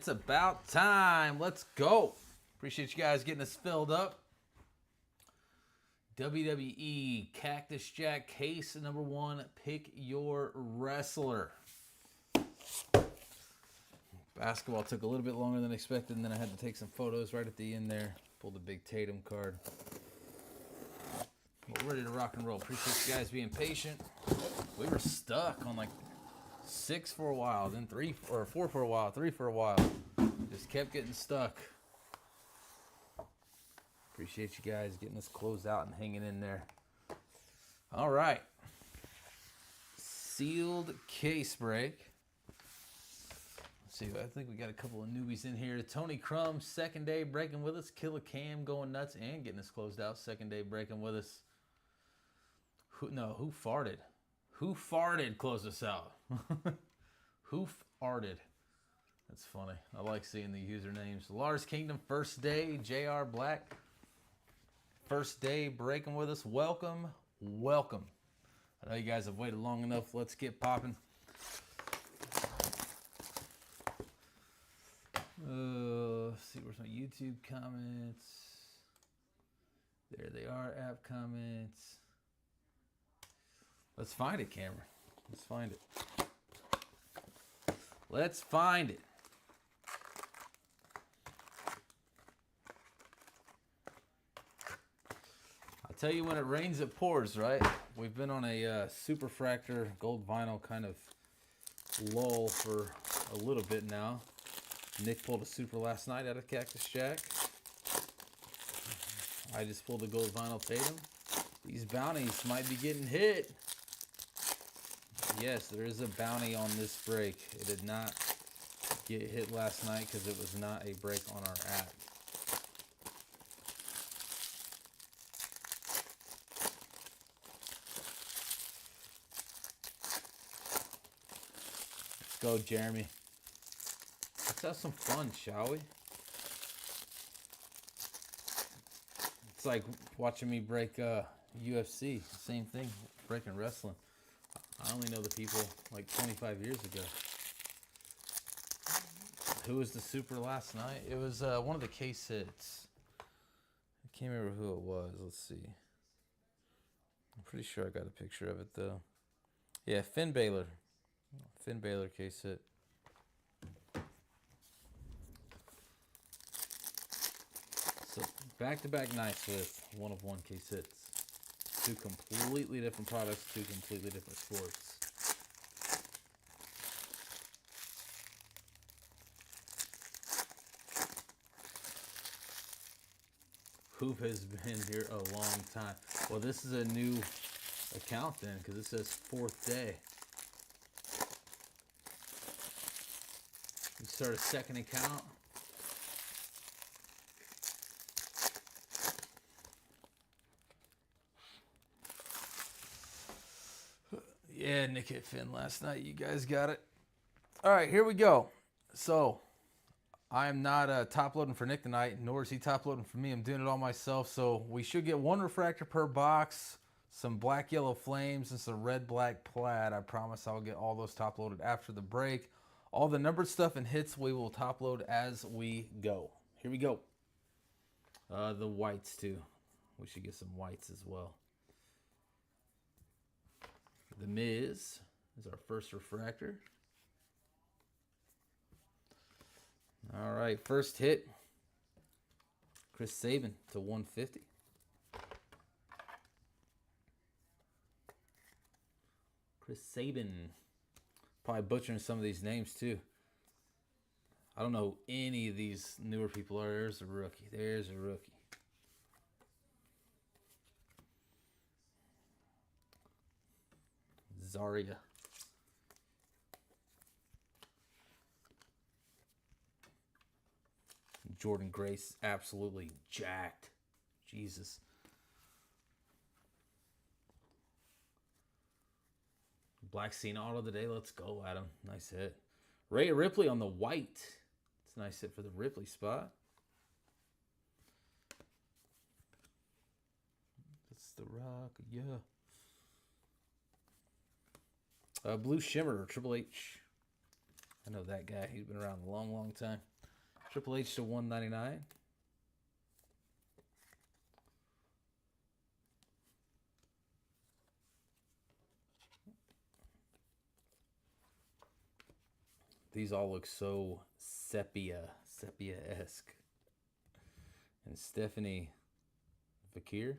It's about time. Let's go. Appreciate you guys getting us filled up. WWE Cactus Jack case number 1. Pick your wrestler. Basketball took a little bit longer than expected, and then I had to take some photos right at the end there. Pulled a big Tatum card. We're ready to rock and roll. Appreciate you guys being patient. We were stuck on like 6 for a while, then 3 or 4 for a while, 3 for a while. Just kept getting stuck. Appreciate you guys getting us closed out and hanging in there. All right. Sealed case break. Let's see, I think we got a couple of newbies in here. Tony Crum, second day breaking with us. Killer Cam going nuts and getting us closed out. Second day breaking with us. Who farted? Who farted closed us out? Who farted? That's funny. I like seeing the usernames. Lars Kingdom, first day. JR Black, first day breaking with us. Welcome, welcome. I know you guys have waited long enough. Let's get popping. Let's see, where's my YouTube comments? There they are, app comments. Let's find it, camera. Let's find it. Let's find it. I'll tell you, when it rains, it pours, right? We've been on a super fractor gold vinyl kind of lull for a little bit now. Nick pulled a super last night out of Cactus Jack. I just pulled a gold vinyl Tatum. These bounties might be getting hit. Yes, there is a bounty on this break. It did not get hit last night because it was not a break on our app. Let's go, Jeremy. Let's have some fun, shall we? It's like watching me break UFC. Same thing, breaking wrestling. I only know the people like 25 years ago. Who was the super last night? It was one of the case hits. I can't remember who it was. Let's see. I'm pretty sure I got a picture of it though. Yeah, Finn Balor. Finn Balor case hit. So back-to-back nights with 1 of 1 case hits. 2 completely different products, 2 completely different sports. Hoop has been here a long time. Well, this is a new account then, because it says 4th day. You start a second account. Yeah, Nick hit Finn last night. You guys got it. All right, here we go. So, I am not top loading for Nick tonight, nor is he top loading for me. I'm doing it all myself. So, we should get 1 refractor per box, some black yellow flames, and some red black plaid. I promise I'll get all those top loaded after the break. All the numbered stuff and hits we will top load as we go. Here we go. The whites too. We should get some whites as well. The Miz is our first refractor. All right, first hit. Chris Sabin to 150. Chris Sabin. Probably butchering some of these names too. I don't know who any of these newer people are. There's a rookie. There's a rookie. Zarya. Jordan Grace, absolutely jacked. Jesus. Black Cena auto today. Let's go, Adam. Nice hit. Rhea Ripley on the white. It's a nice hit for the Ripley spot. It's the Rock, yeah. Blue Shimmer, Triple H. I know that guy. He's been around a long, long time. Triple H to 199. These all look so sepia-esque. And Stephanie Vakir.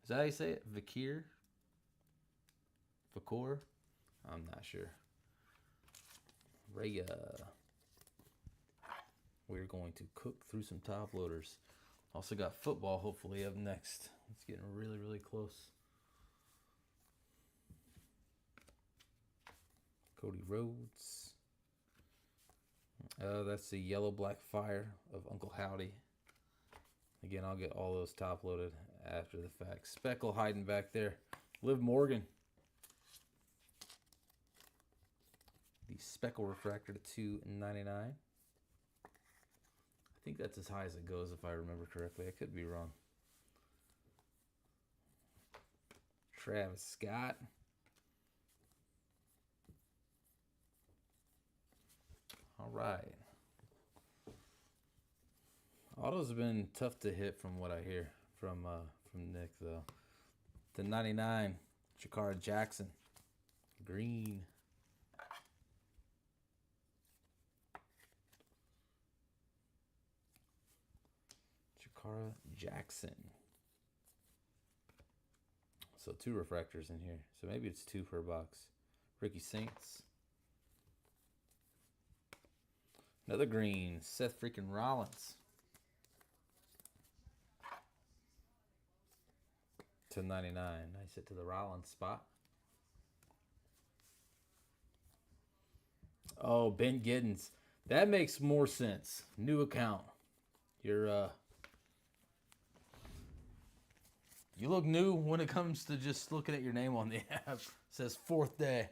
Is that how you say it? Vakir? Vakor? I'm not sure. Rhea. We're going to cook through some top loaders. Also got football hopefully up next. It's getting really, really close. Cody Rhodes. That's the Yellow Black Fire of Uncle Howdy. Again, I'll get all those top loaded after the fact. Speckle hiding back there. Liv Morgan. The Speckle Refractor to $2.99. I think that's as high as it goes if I remember correctly. I could be wrong. Travis Scott. All right. Autos have been tough to hit from what I hear from Nick though. The 99, Jakara Jackson, green. Jakara Jackson. So 2 refractors in here. So maybe it's 2 per box. Ricky Saints. Another green, Seth freaking Rollins. To 99. Nice hit to the Rollins spot. Oh, Ben Giddens. That makes more sense. New account. You're you look new when it comes to just looking at your name on the app. It says 4th day.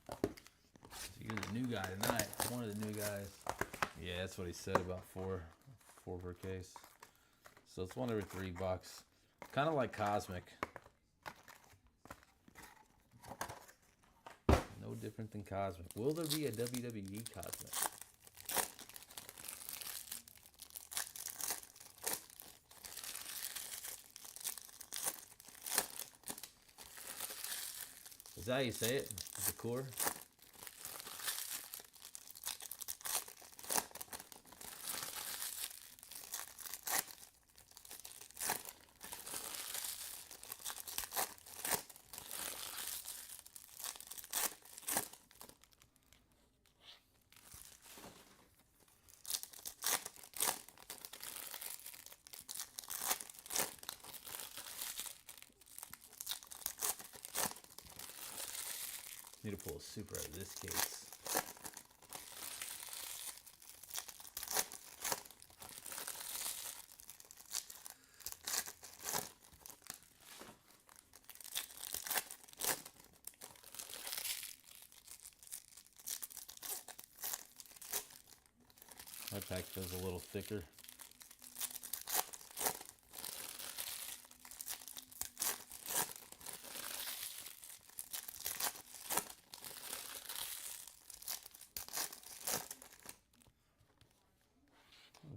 So you're the new guy tonight. One of the new guys. Yeah, that's what he said about 4 per case. So it's 1 every $3. Kind of like Cosmic. No different than Cosmic. Will there be a WWE Cosmic? Is that how you say it? The core? Need to pull a super out of this case. My pack feels a little thicker.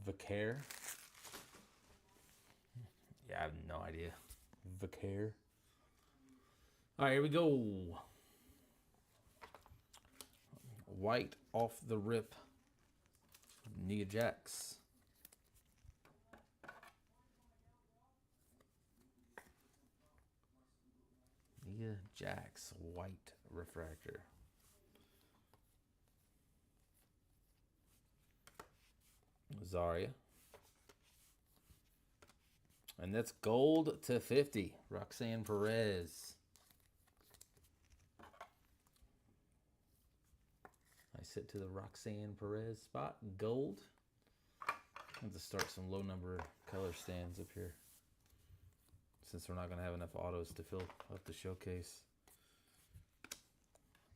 Vaquer. Yeah, I have no idea. Vaquer. All right, here we go. White off the rip. Nia Jax. Nia Jax, white refractor. Zarya. And that's gold to 50. Roxanne Perez. Nice hit to the Roxanne Perez spot. Gold. I have to start some low number color stands up here, since we're not going to have enough autos to fill up the showcase.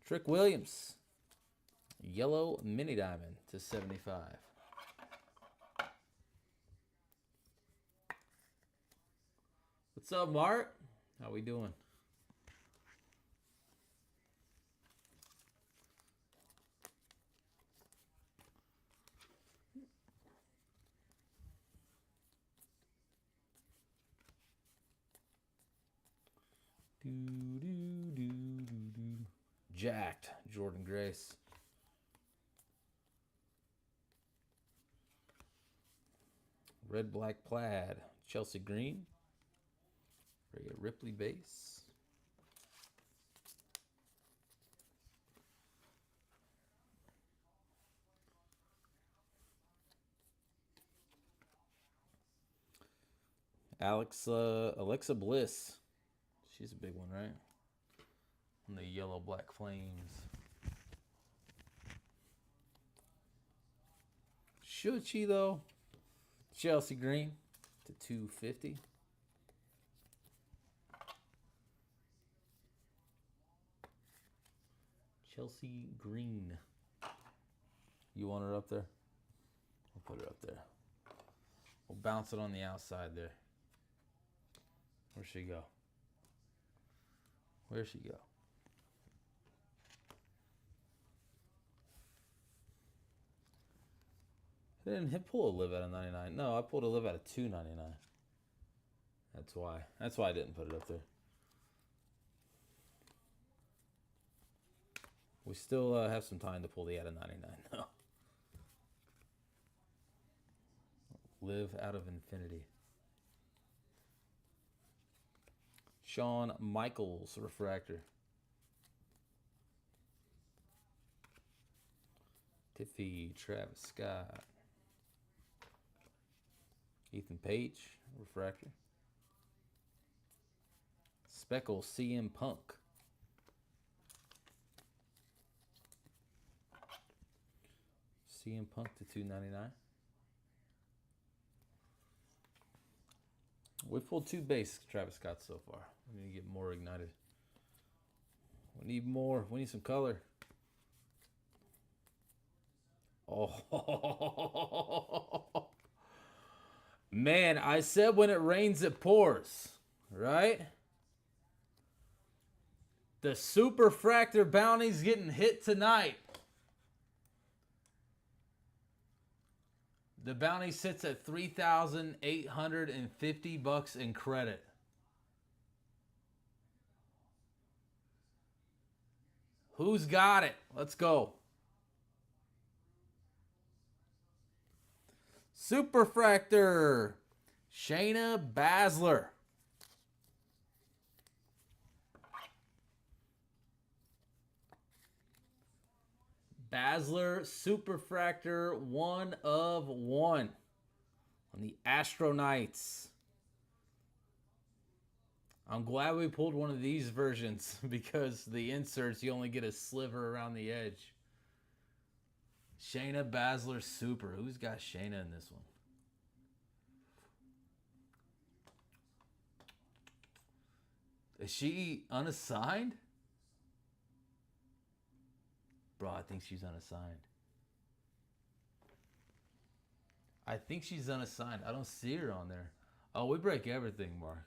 Trick Williams. Yellow mini diamond to 75. What's up, Mark? How we doing? jacked. Jordan Grace. Red, black, plaid. Chelsea Green. Rhea Ripley base. Alexa Bliss. She's a big one, right? And the yellow black flames. Should she though? Chelsea Green to 250. Chelsea Green. You want her up there? We'll put her up there. We'll bounce it on the outside there. Where'd she go? Where'd she go? I didn't pull a live out of 99. No, I pulled a live out of 299. That's why. That's why I didn't put it up there. We still have some time to pull the out of 99 though. Live out of infinity. Shawn Michaels refractor. Tiffy, Travis Scott. Ethan Page refractor. Speckle CM Punk. CM Punk to 299. We've pulled 2 base Travis Scott so far. We need to get more ignited. We need more. We need some color. Oh, man, I said when it rains, it pours, right? The Superfractor bounty's getting hit tonight. The bounty sits at $3,850 in credit. Who's got it? Let's go. Superfractor, Shayna Baszler. Baszler Superfractor 1 of 1 on the Astro Knights. I'm glad we pulled one of these versions because the inserts, you only get a sliver around the edge. Shayna Baszler Super. Who's got Shayna in this one? Is she unassigned? Bro, I think she's unassigned. I think she's unassigned. I don't see her on there. Oh, we break everything, Mark.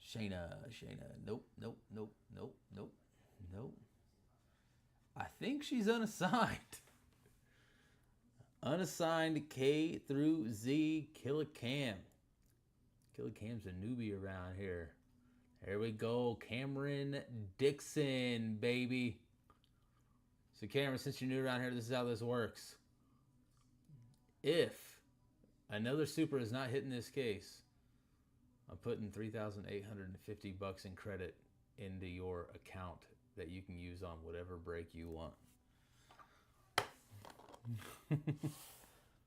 Shayna. Nope. I think she's unassigned. Unassigned K through Z Killer Cam. Killer Cam's a newbie around here. There we go. Cameron Dixon, baby. So, Cameron, since you're new around here, this is how this works. If another super is not hitting this case, I'm putting $3,850 in credit into your account that you can use on whatever break you want.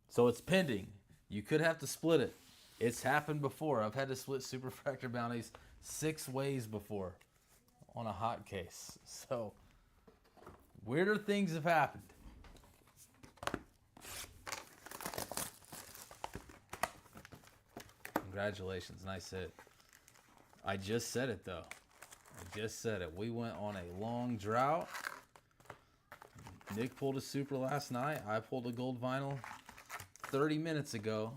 So it's pending. You could have to split it. It's happened before. I've had to split Superfractor bounties 6 ways before on a hot case. So weirder things have happened. Congratulations. Nice hit. I just said it, though. I just said it. We went on a long drought. Nick pulled a super last night. I pulled a gold vinyl 30 minutes ago.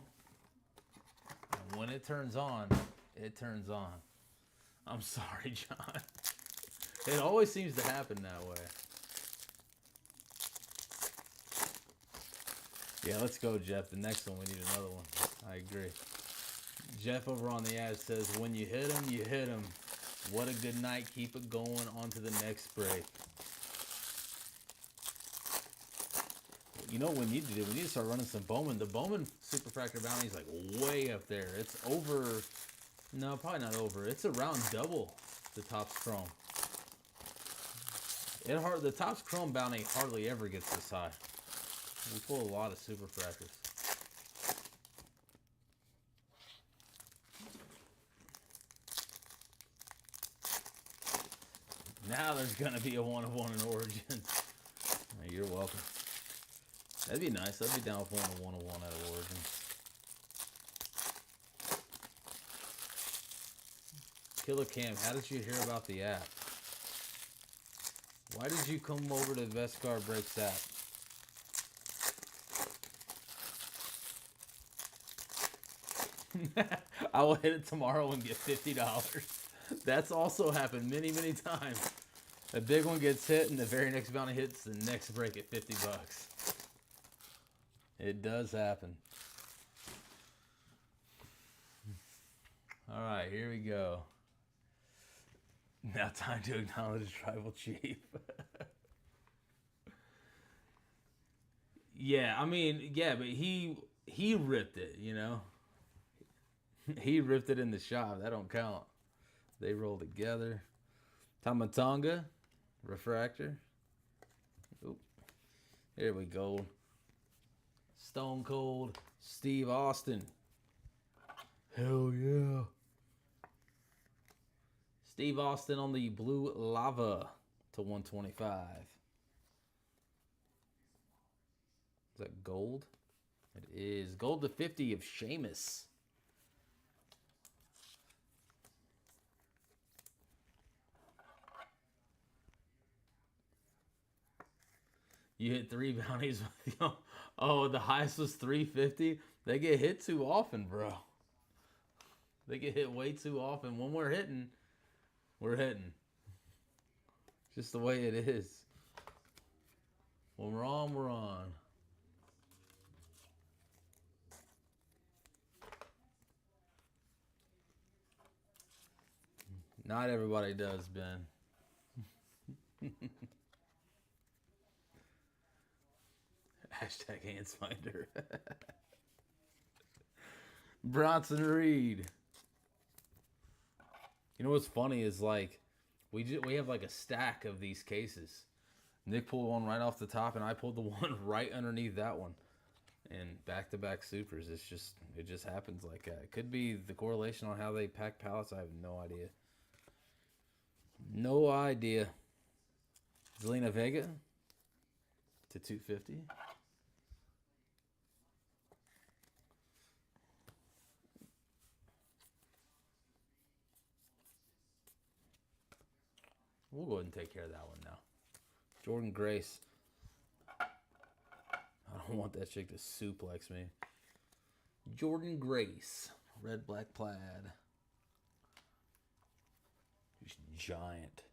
And when it turns on, it turns on. I'm sorry, John. It always seems to happen that way. Yeah, let's go, Jeff. The next one, we need another one. I agree. Jeff over on the ad says, when you hit them, you hit them. What a good night. Keep it going on to the next break. You know what we need to do? We need to start running some Bowman. The Bowman Superfractor bounty is like way up there. It's over, no, probably not over. It's around double the Topps Chrome. The Topps Chrome bounty hardly ever gets this high. We pull a lot of Superfractors. Now there's going to be a 1-of-1 in Origin. You're welcome. That'd be nice. I'd be down with 1-of-1 out of Origin. Killer Cam, how did you hear about the app? Why did you come over to the Best Card Breaks app? I will hit it tomorrow and get $50. That's also happened many, many times. A big one gets hit and the very next bounty hits the next break at $50. It does happen. All right, here we go. Now time to acknowledge Tribal Chief. Yeah, I mean, yeah, but he ripped it, you know. He ripped it in the shop. That don't count. They roll together. Tamatonga, refractor. Oop. There we go. Stone Cold Steve Austin. Hell yeah. Steve Austin on the blue lava to 125. Is that gold? It is. Gold to 50 of Sheamus. You hit 3 bounties with you. Oh, the highest was 350. They get hit too often, bro. They get hit way too often. When we're hitting, we're hitting. Just the way it is. When we're on, we're on. Not everybody does, Ben. Hashtag Handsfinder. Bronson Reed. You know what's funny is like we have like a stack of these cases. Nick pulled one right off the top, and I pulled the one right underneath that one. And back-to-back supers. It just happens like that. It could be the correlation on how they pack pallets. I have no idea. No idea. Zelina Vega to 250. We'll go ahead and take care of that one now. Jordan Grace. I don't want that chick to suplex me. Jordan Grace. Red, black, plaid. Just giant.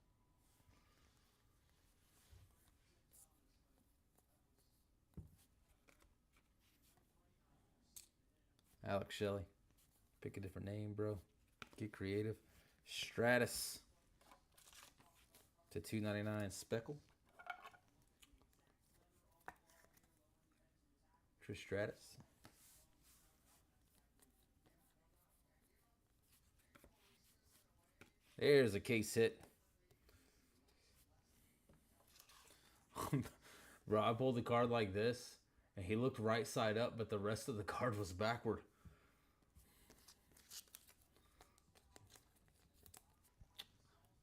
Alex Shelley. Pick a different name, bro. Get creative. Stratus to 299. Speckle. Trish Stratus. There's a case hit. Bro, I pulled the card like this, and he looked right side up, but the rest of the card was backward.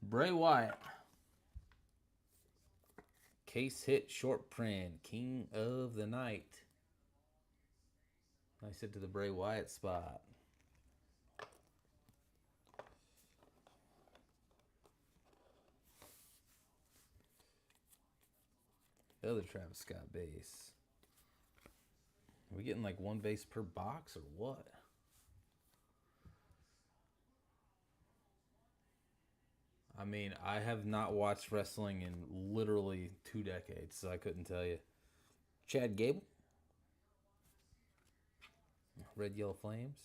Bray Wyatt. Case hit short print. King of the Night. Nice hit to the Bray Wyatt spot. The other Travis Scott base. Are we getting like one base per box or what? I mean, I have not watched wrestling in literally 2 decades, so I couldn't tell you. Chad Gable. Red, Yellow Flames.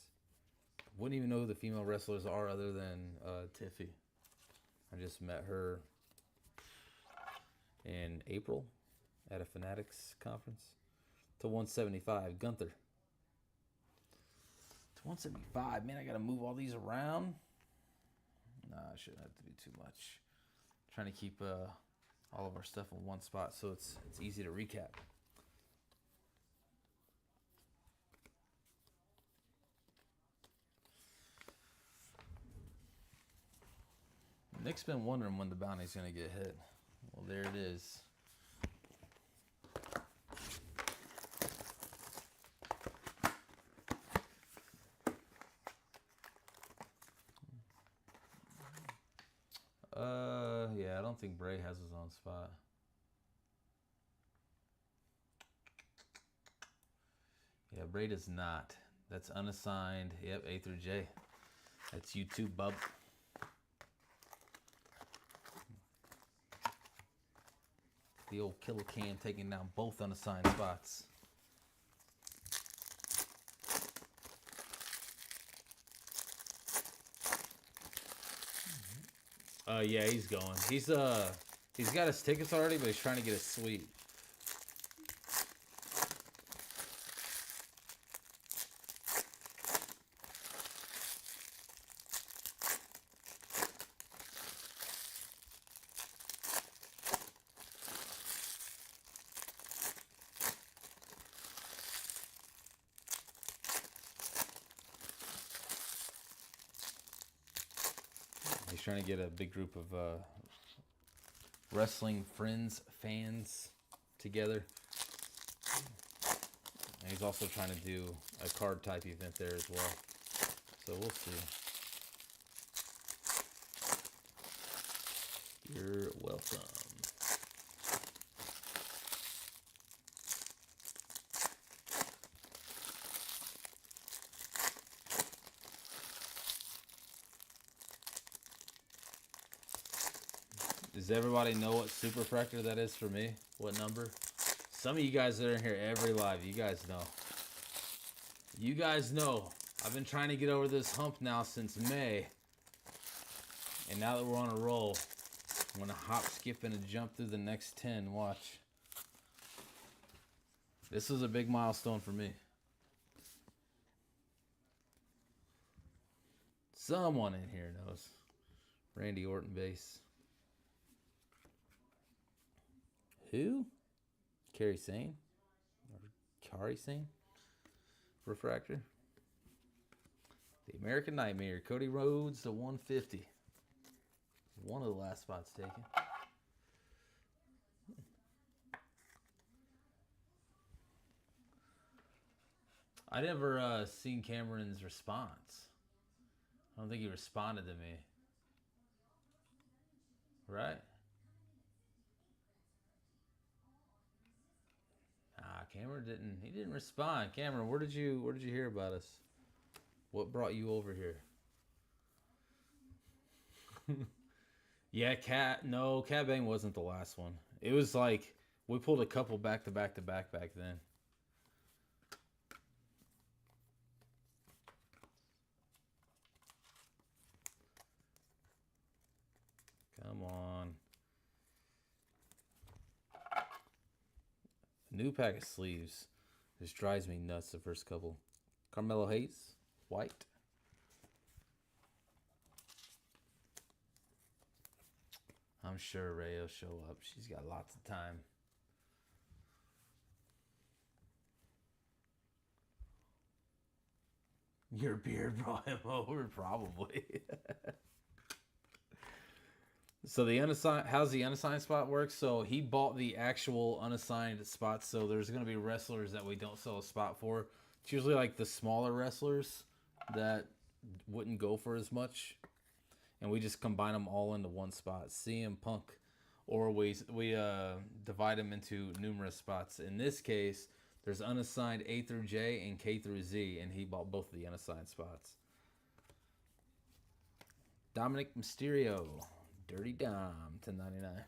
Wouldn't even know who the female wrestlers are other than Tiffy. I just met her in April at a Fanatics conference. To 175, Gunther. To 175, man, I gotta move all these around. Nah, it shouldn't have to be too much. Trying to keep all of our stuff in one spot so it's easy to recap. Nick's been wondering when the bounty's gonna get hit. Well, there it is. Yeah, I don't think Bray has his own spot. Yeah, Bray does not. That's unassigned. Yep, A through J. That's YouTube, bub. The old Killer Cam taking down both unassigned spots. Yeah, he's going. He's got his tickets already, but he's trying to get a suite. He's trying to get a big group of wrestling fans together. And he's also trying to do a card type event there as well. So we'll see. You're welcome. Does everybody know what superfractor that is for me? What number? Some of you guys that are in here every live, you guys know. You guys know. I've been trying to get over this hump now since May. And now that we're on a roll, I'm going to hop, skip, and a jump through the next 10. Watch. This is a big milestone for me. Someone in here knows. Randy Orton base. Who? Kerry Sane? Or Kari Sane? Refractor. The American Nightmare. Cody Rhodes to 150. One of the last spots taken. I never seen Cameron's response. I don't think he responded to me. Right? Cameron didn't respond. Cameron, where did you hear about us? What brought you over here? Yeah, Cat Bang wasn't the last one. It was like we pulled a couple back to back back then. Come on. New pack of sleeves. Just drives me nuts the first couple. Carmelo Hayes, white. I'm sure Ray will show up. She's got lots of time. Your beard brought him over, probably. So the unassigned, how's the unassigned spot work? So he bought the actual unassigned spots. So there's going to be wrestlers that we don't sell a spot for. It's usually like the smaller wrestlers that wouldn't go for as much. And we just combine them all into one spot. CM Punk. Or we divide them into numerous spots. In this case, there's unassigned A through J and K through Z. And he bought both of the unassigned spots. Dominic Mysterio. Dirty Dom, 10.99.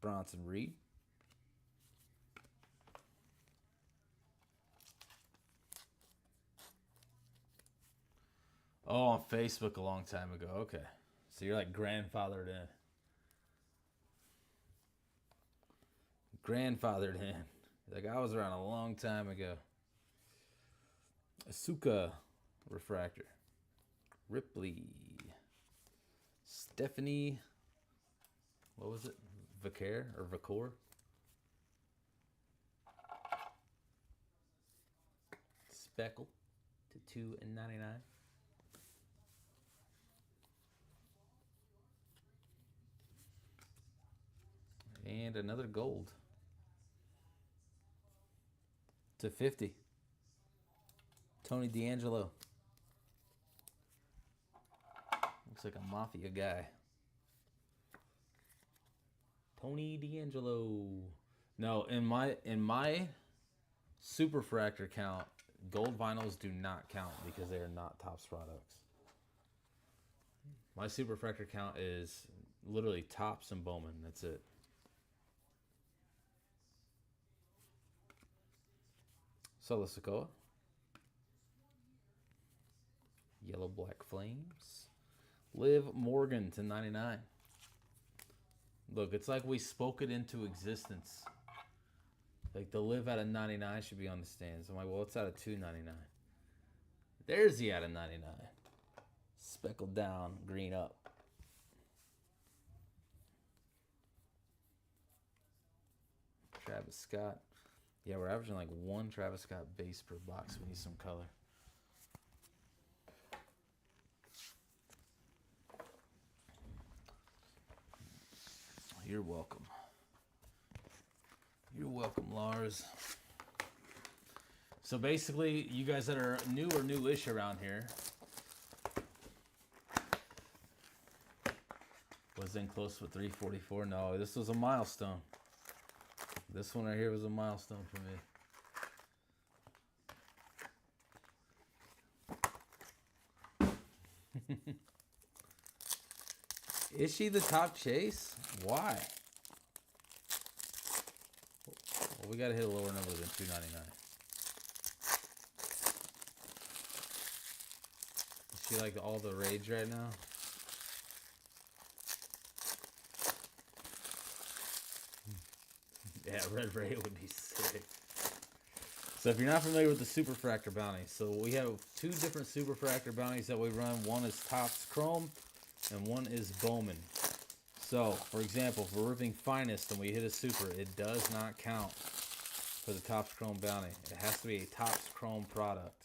Bronson Reed. Oh, on Facebook a long time ago. Okay. So you're like grandfathered in. Grandfathered in. Like I was around a long time ago. Asuka refractor. Ripley. Stephanie. What was it? Vicaire or Vicor? Speckle to $2.99. And another gold to 50. Tony D'Angelo. Looks like a mafia guy. Tony D'Angelo. No, in my superfractor count, gold vinyls do not count because they are not Topps products. My superfractor count is literally Topps and Bowman. That's it. Solo Sokoa. Yellow Black Flames. Liv Morgan to 99. Look, it's like we spoke it into existence. Like the Liv out of 99 should be on the stands. I'm like, well, it's out of 299. There's the out of 99. Speckled down, green up. Travis Scott. Yeah, we're averaging like one Travis Scott base per box. We need some color. You're welcome. You're welcome, Lars. So basically, you guys that are new or newish around here, was in close with 344. No, this was a milestone. This one right here was a milestone for me. Is she the top chase? Why? Well, we got to hit a lower number than 299. Is she like all the rage right now? Yeah, Red Ray would be sick. So if you're not familiar with the Superfractor bounty, so we have two different Superfractor bounties that we run. One is Topps Chrome and one is Bowman. So, for example, if we're ripping Finest and we hit a Super, it does not count for the Topps Chrome bounty. It has to be a Topps Chrome product.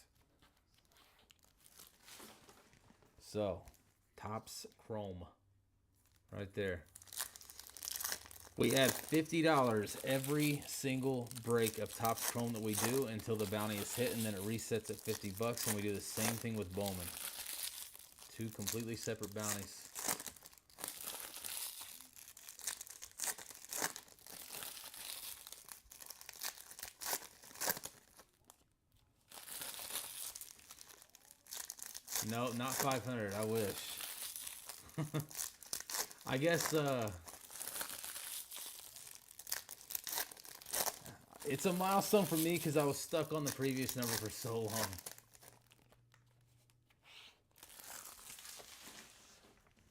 So, Topps Chrome. Right there. We add $50 every single break of Topps Chrome that we do until the bounty is hit, and then it resets at $50, and we do the same thing with Bowman. Two completely separate bounties. No, not 500. I wish. I guess it's a milestone for me because I was stuck on the previous number for so long.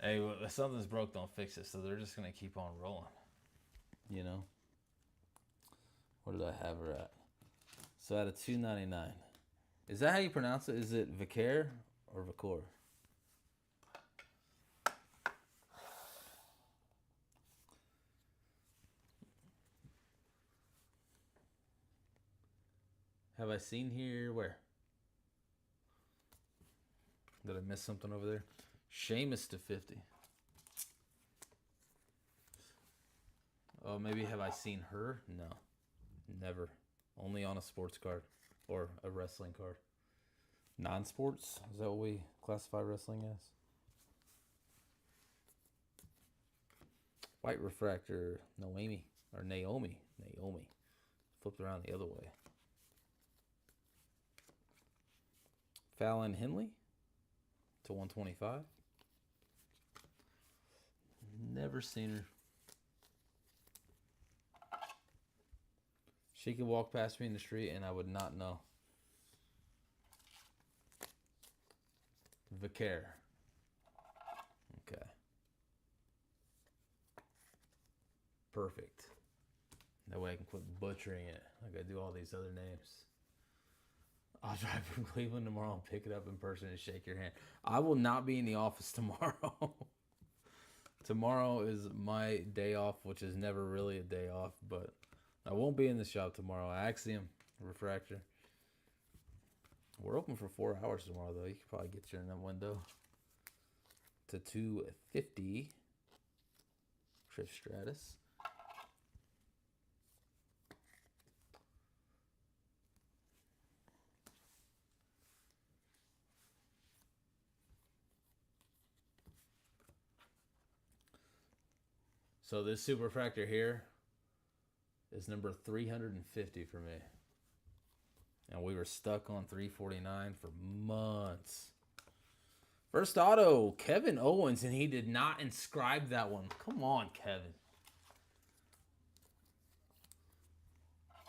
Hey, if something's broke, don't fix it. So they're just going to keep on rolling. You know? What did I have her at? So at a $2.99. Is that how you pronounce it? Is it Vicaire or Vicor? Have I seen here? Where? Did I miss something over there? Sheamus to 50. Oh, maybe have I seen her? No. Never. Only on a sports card or a wrestling card. Non-sports? Is that what we classify wrestling as? White refractor, Naomi. Flipped around the other way. Fallon Henley to 125. Never seen her. She could walk past me in the street and I would not know. Vicaire. Okay. Perfect. That way I can quit butchering it like I do all these other names. I'll drive from Cleveland tomorrow and pick it up in person and shake your hand. I will not be in the office tomorrow. Tomorrow is my day off, which is never really a day off, but I won't be in the shop tomorrow. Axiom refractor. We're open for 4 hours tomorrow, though. You could probably get you in that window. To 250. Trish Stratus. So this super refractor here is number 350 for me. And we were stuck on 349 for months. First auto, Kevin Owens, and he did not inscribe that one. Come on, Kevin.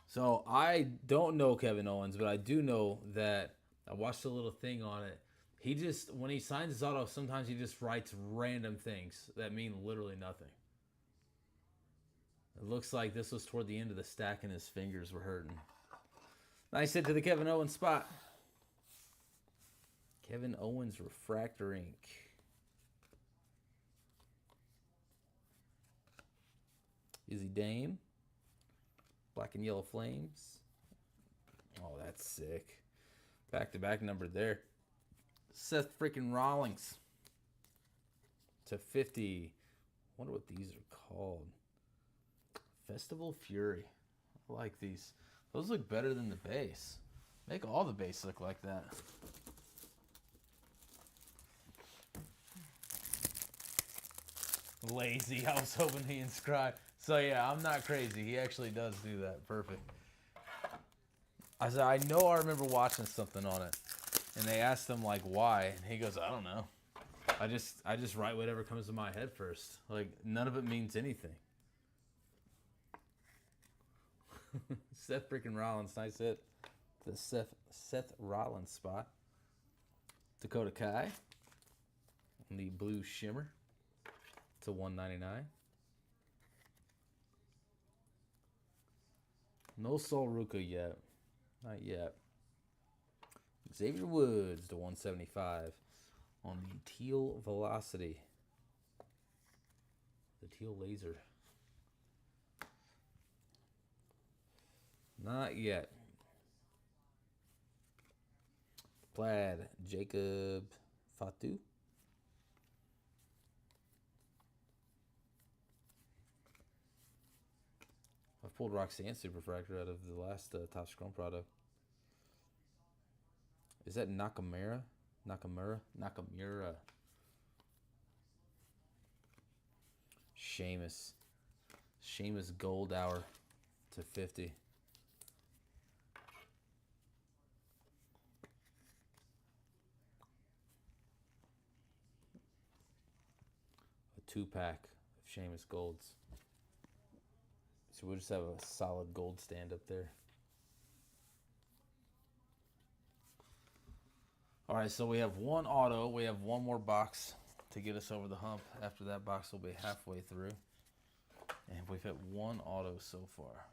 So I don't know Kevin Owens, but I do know that I watched a little thing on it. He just, when he signs his auto, sometimes he just writes random things that mean literally nothing. It looks like this was toward the end of the stack and his fingers were hurting. Nice hit to the Kevin Owens spot. Kevin Owens refractor ink. Izzy Dame. Black and yellow flames. Oh, that's sick. Back-to-back number there. Seth freaking Rollins. To 50. I wonder what these are called. Festival Fury. I like these. Those look better than the base. Make all the base look like that. Lazy. I was hoping he inscribed. So yeah, I'm not crazy. He actually does do that. Perfect. I said, I know I remember watching something on it. And they asked him like why. And he goes, I don't know. I just write whatever comes to my head first. Like none of it means anything. Seth freaking Rollins, nice hit. The Seth Rollins spot. Dakota Kai. And the blue shimmer to 199. No Sol Ruka yet. Not yet. Xavier Woods to 175 on the teal velocity. The teal laser. Not yet. Plaid, Jacob Fatu. I've pulled Roxanne Super Fractor out of the last Top Scrum product. Is that Nakamura? Nakamura. Sheamus Gold Hour to 50. A 2-pack of Sheamus Golds. So we'll just have a solid gold stand up there. All right, so we have one auto. We have one more box to get us over the hump. After that box, we'll be halfway through. And we've hit one auto so far.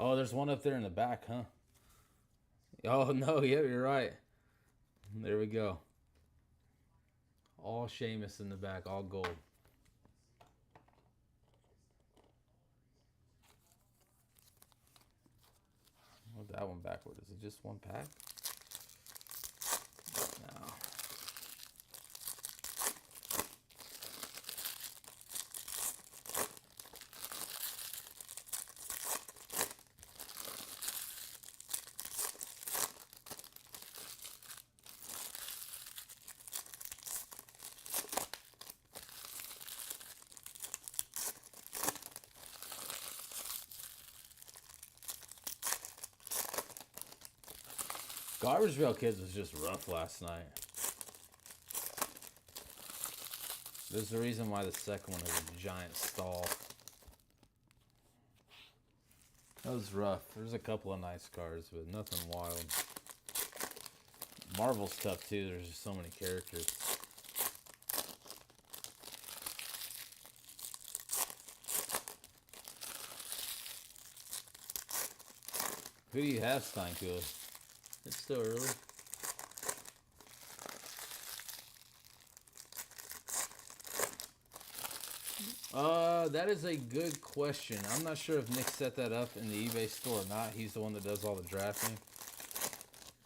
Oh, there's one up there in the back, huh? Oh, no, yeah, you're right. There we go. All Sheamus in the back, all gold. Oh, that one backward. Is it just one pack? No. Garbage Pail Kids was just rough last night. There's the reason why the second one is a giant stall. That was rough. There's a couple of nice cards, but nothing wild. Marvel's tough too. There's just so many characters. Who do you have, Steinkula? It's still early. That is a good question. I'm not sure if Nick set that up in the eBay store or not. He's the one that does all the drafting.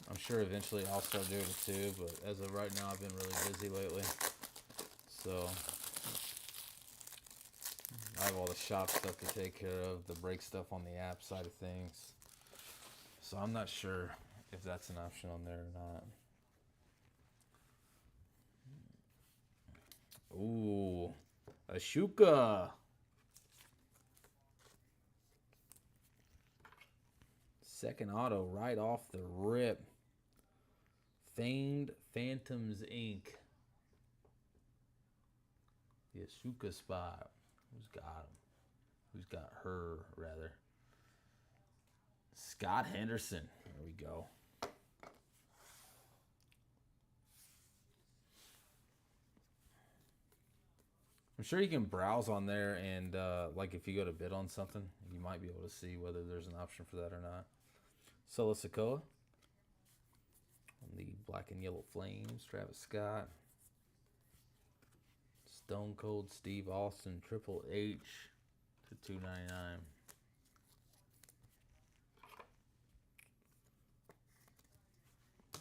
I'm sure eventually I'll start doing it too, but as of right now, I've been really busy lately. So, I have all the shop stuff to take care of, the break stuff on the app side of things. So I'm not sure if that's an option on there or not. Ooh, Ashoka. Second auto right off the rip. Famed Phantoms Inc. The Ashoka spot. Who's got him? Who's got her, rather? Scott Henderson. There we go. I'm sure you can browse on there and like if you go to bid on something, you might be able to see whether there's an option for that or not. Solo Sikoa. On the Black and Yellow Flames, Travis Scott. Stone Cold Steve Austin, Triple H to $2.99.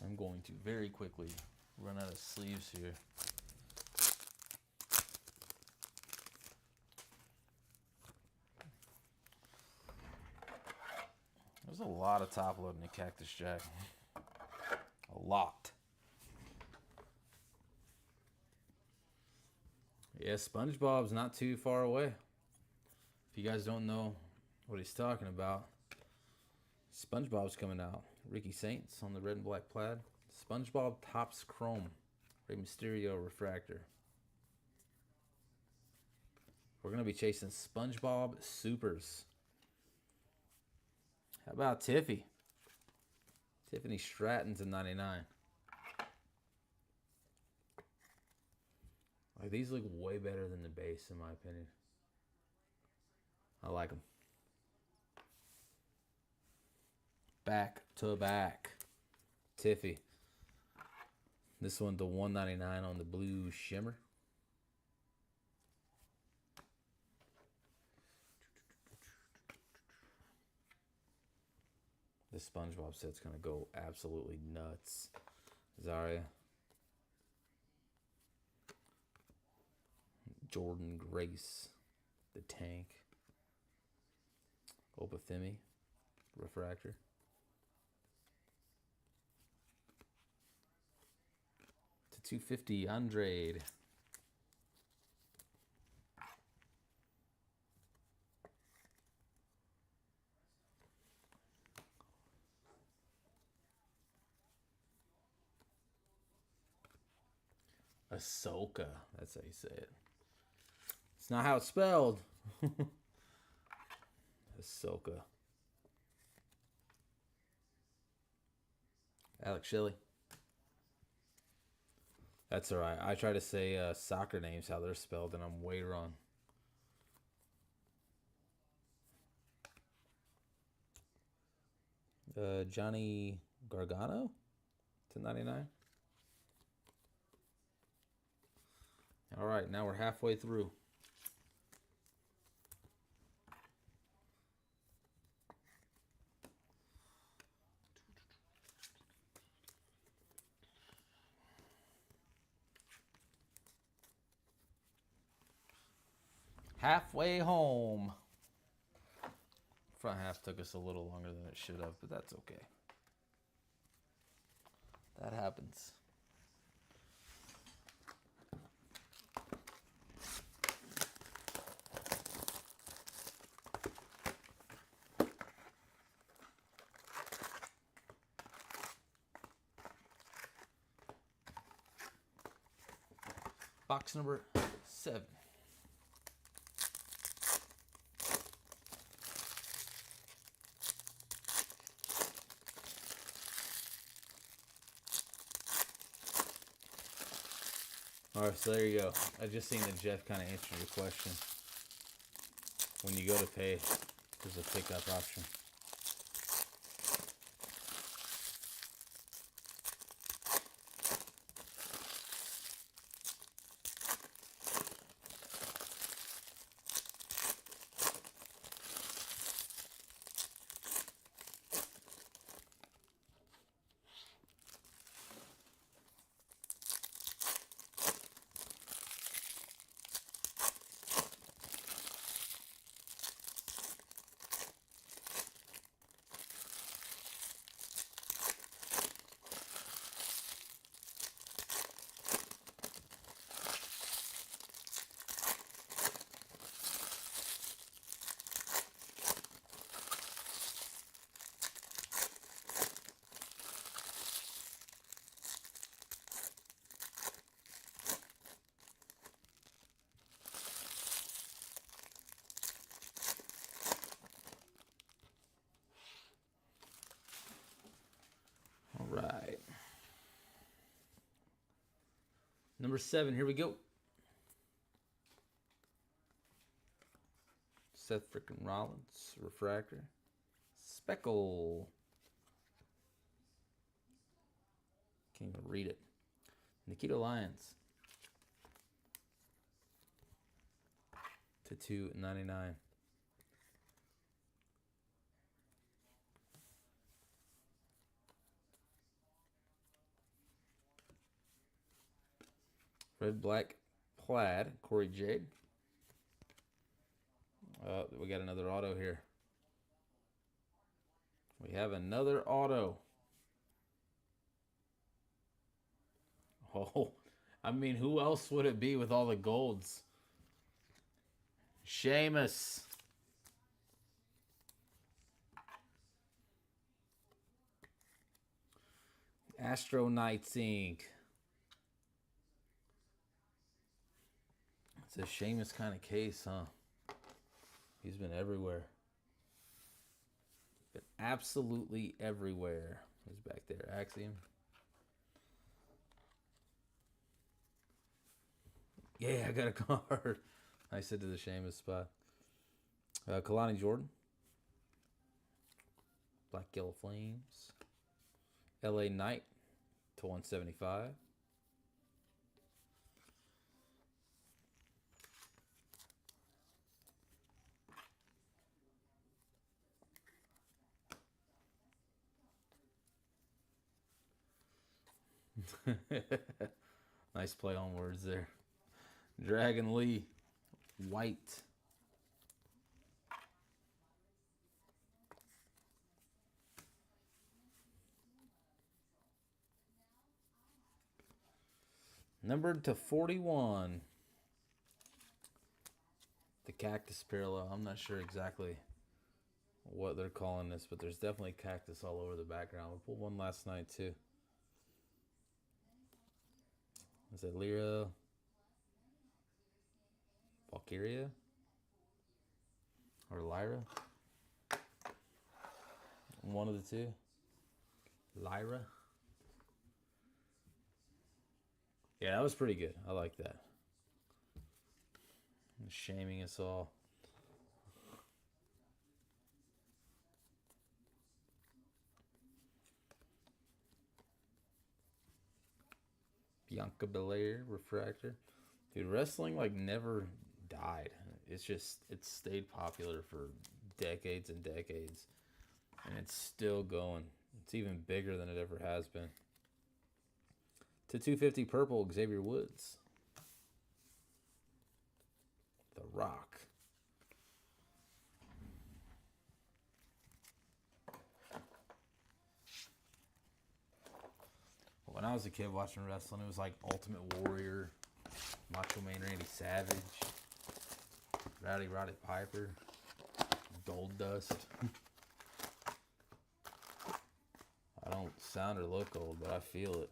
I'm going to very quickly run out of sleeves here. There's a lot of top loading the Cactus Jack. A lot. Yeah, SpongeBob's not too far away. If you guys don't know what he's talking about, SpongeBob's coming out. Ricky Saints on the red and black plaid. SpongeBob Topps Chrome. Rey Mysterio Refractor. We're going to be chasing SpongeBob Supers. How about Tiffy? Tiffany Stratton's a 99. Like, these look way better than the base, in my opinion. I like them. Back to back. Tiffy. This one to $1.99 on the blue shimmer. This SpongeBob set's going to go absolutely nuts. Zarya. Jordan Grace. The Tank. Obafemi. Refractor. To 250, Andrade. Ahsoka. That's how you say it. It's not how it's spelled. Ahsoka. Alex Shelley. That's alright. I try to say soccer names how they're spelled, and I'm way wrong. Johnny Gargano to 99. All right, now we're halfway through. Halfway home. Front half took us a little longer than it should have, but that's okay. That happens. Box number 7. All right, so there you go. I just seen that Jeff kind of answered your question. When you go to pay, there's a pickup option. All right. Number 7, here we go. Seth frickin' Rollins, refractor. Speckle. Can't even read it. Nikita Lyons. To $2.99. Red, black, plaid, Corey Jade. We got another auto here. We have another auto. Oh, I mean, who else would it be with all the golds? Sheamus. Astro Knights Inc. It's a Sheamus kind of case, huh? He's been everywhere. Been absolutely everywhere. He's back there. Axiom. Yeah, I got a card. I said to the Sheamus spot. Kalani Jordan. Black Yellow Flames. LA Knight to 175. Nice play on words there. Dragon Lee, white. Numbered to 41. The Cactus parallel. I'm not sure exactly what they're calling this, but there's definitely cactus all over the background. We pulled one last night too. Is it Lyra? Valkyria? Or Lyra? One of the two. Lyra? Yeah, that was pretty good. I like that. Shaming us all. Bianca Belair, refractor. Dude, wrestling like never died. It's just, it's stayed popular for decades and decades. And it's still going. It's even bigger than it ever has been. To 250 purple, Xavier Woods. The Rock. When I was a kid watching wrestling, it was like Ultimate Warrior, Macho Man Randy Savage, Rowdy Roddy Piper, Gold Dust. I don't sound or look old, but I feel it.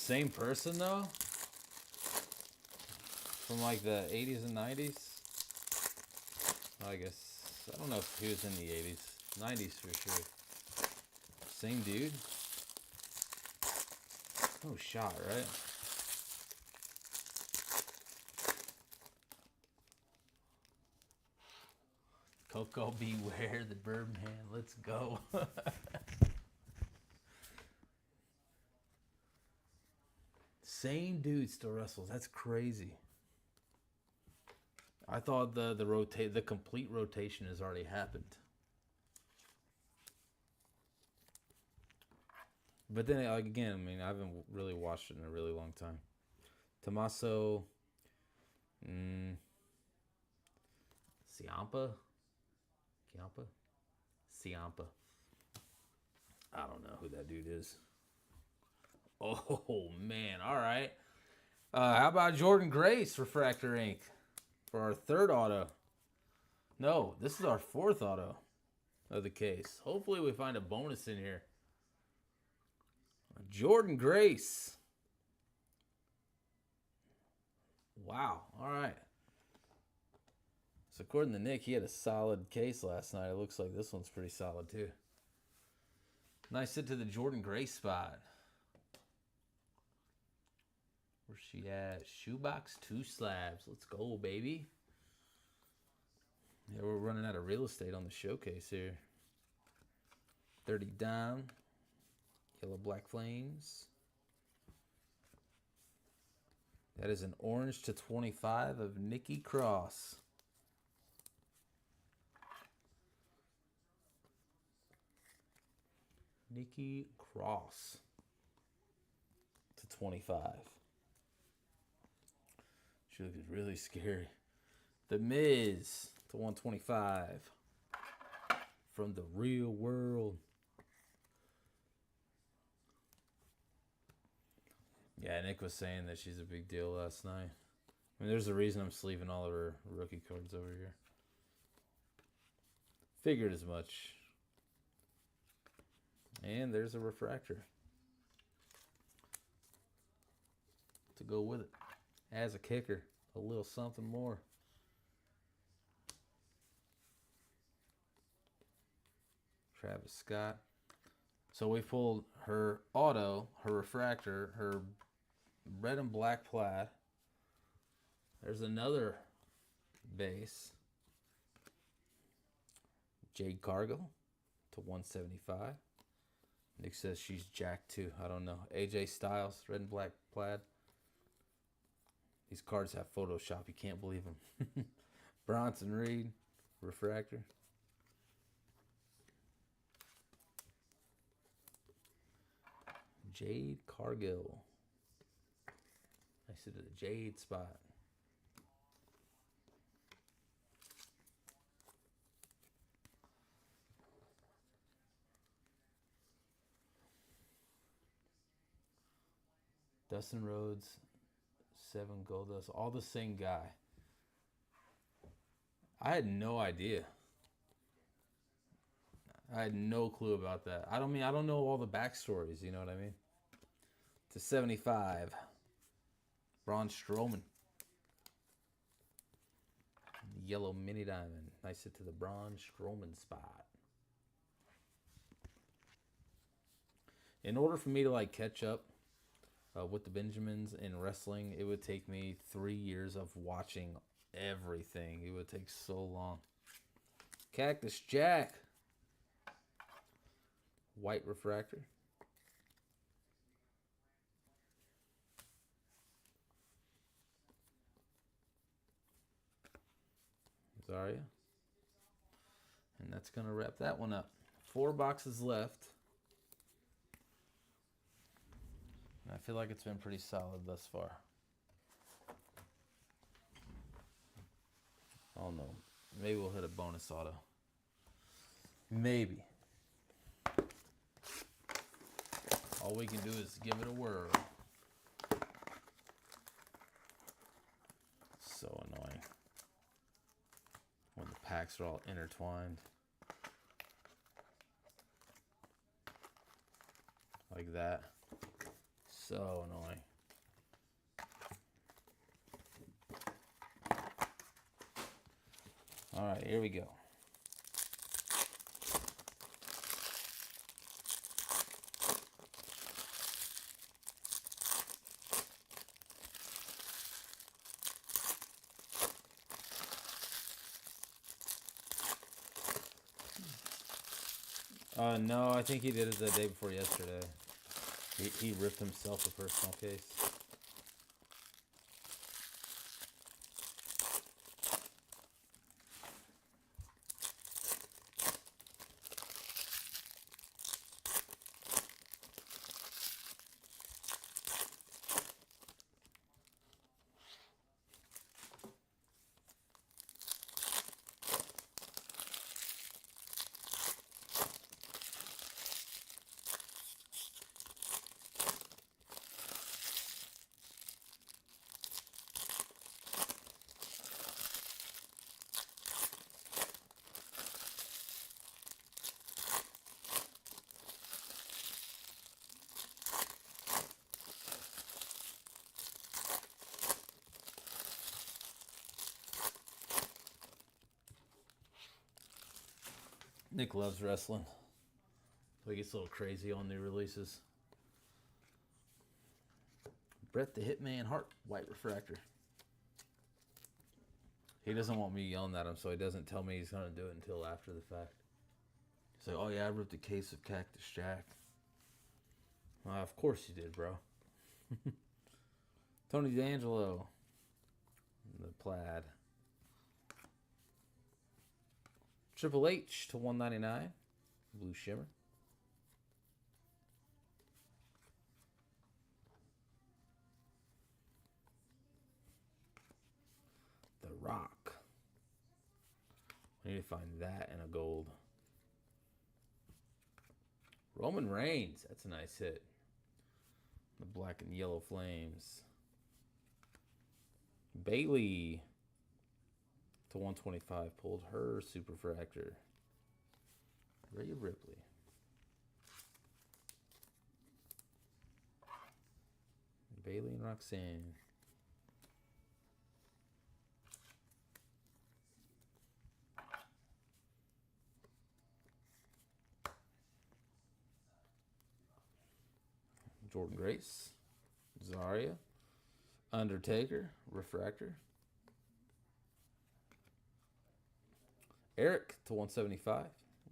Same person though? From like the 80s and 90s? I guess. I don't know if he was in the 80s. 90s for sure. Same dude? No shot, right? Coco Beware, the Birdman. Let's go. Same dude still wrestles. That's crazy. I thought the complete rotation has already happened. But then again, I mean, I haven't really watched it in a really long time. Tommaso Ciampa? Ciampa. I don't know who that dude is. Oh, man. All right. How about Jordan Grace, Refractor Ink, for our third auto? No, this is our fourth auto of the case. Hopefully we find a bonus in here. Jordan Grace. Wow. All right. So according to Nick, he had a solid case last night. It looks like this one's pretty solid too. Nice hit to the Jordan Grace spot. Where's she at? Shoebox 2 slabs. Let's go, baby. Yeah, we're running out of real estate on the showcase here. 30 down. Yellow Black Flames. That is an orange to 25 of Nikki Cross. Nikki Cross to 25. She looks really scary. The Miz to 125 from the real world. Yeah, Nick was saying that she's a big deal last night. I mean, there's a reason I'm sleeving all of her rookie cards over here. Figured as much. And there's a refractor to go with it. As a kicker, a little something more. Travis Scott. So we pulled her auto, her refractor, her red and black plaid. There's another base. Jade Cargill to 175. Nick says she's jacked too. I don't know. AJ Styles, red and black plaid. These cards have Photoshop. You can't believe them. Bronson Reed, refractor. Jade Cargill. I said the Jade spot. Dustin Rhodes, 7 Goldust, all the same guy. I had no idea. I had no clue about that. I don't know all the backstories, you know what I mean? To 75. Braun Strowman. Yellow mini diamond. Nice hit to the Braun Strowman spot. In order for me to like catch up with the Benjamins in wrestling, it would take me 3 years of watching everything. It would take so long. Cactus Jack. White refractor. Zarya. And that's going to wrap that one up. 4 boxes left. And I feel like it's been pretty solid thus far. I don't know. Maybe we'll hit a bonus auto. Maybe. All we can do is give it a whirl. So annoying. When the packs are all intertwined. Like that. So annoying. All right, here we go. No, I think he did it the day before yesterday. He ripped himself a personal case. Nick loves wrestling. So he gets a little crazy on new releases. Bret the Hitman Hart, white refractor. He doesn't want me yelling at him, so he doesn't tell me he's going to do it until after the fact. He's like, oh yeah, I ripped a case of Cactus Jack. Of course you did, bro. Tony D'Angelo. The plaid. Triple H to 199. Blue shimmer. The Rock. I need to find that in a gold. Roman Reigns. That's a nice hit. The black and yellow flames. Bailey to 125. Pulled her superfractor. Rhea Ripley. Bailey and Roxanne. Jordan Grace. Zarya. Undertaker. Refractor. Eric to 175.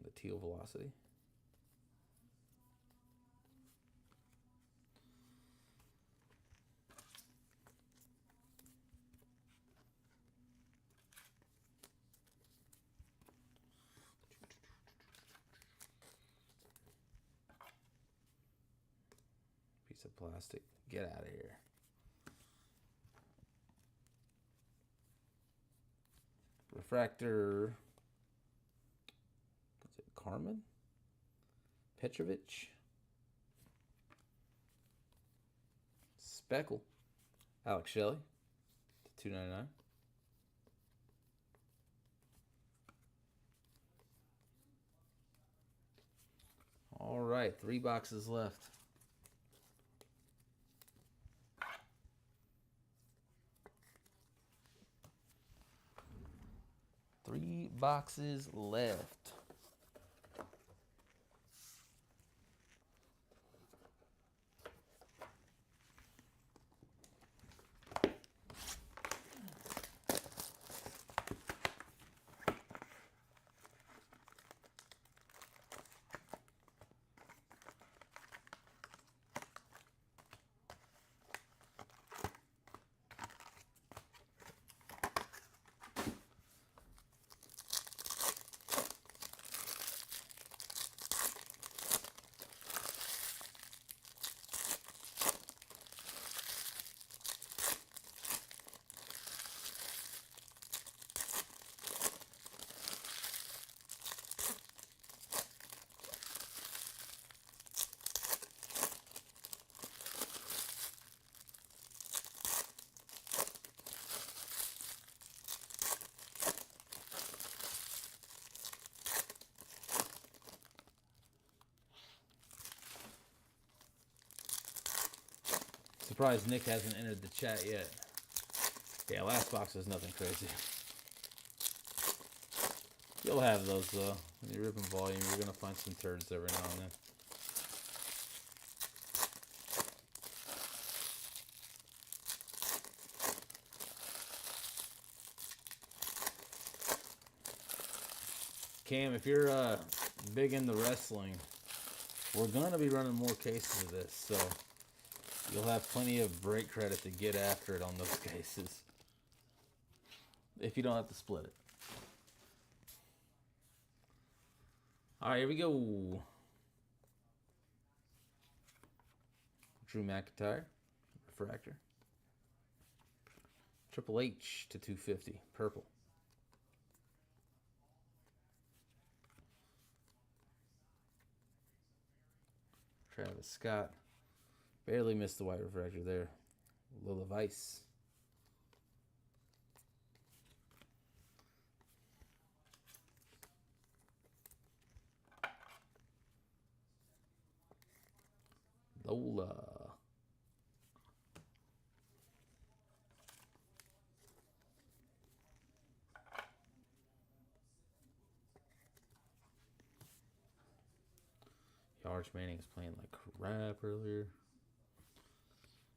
The teal velocity. Piece of plastic. Get out of here. Refractor. Is it Carmen? Petrovich. Speckle. Alex Shelley. To 299. All right, 3 boxes left. Three boxes left. surprised Nick hasn't entered the chat yet. Yeah, last box is nothing crazy. You'll have those though. When you're ripping volume, you're gonna find some turds every now and then. Cam, if you're big into wrestling, we're gonna be running more cases of this, so you'll have plenty of break credit to get after it on those cases. If you don't have to split it. Alright, here we go. Drew McIntyre, refractor. Triple H to 250, purple. Travis Scott. Barely missed the white refractor there. Lola Vice. Lola. Arch Manning was playing like crap earlier.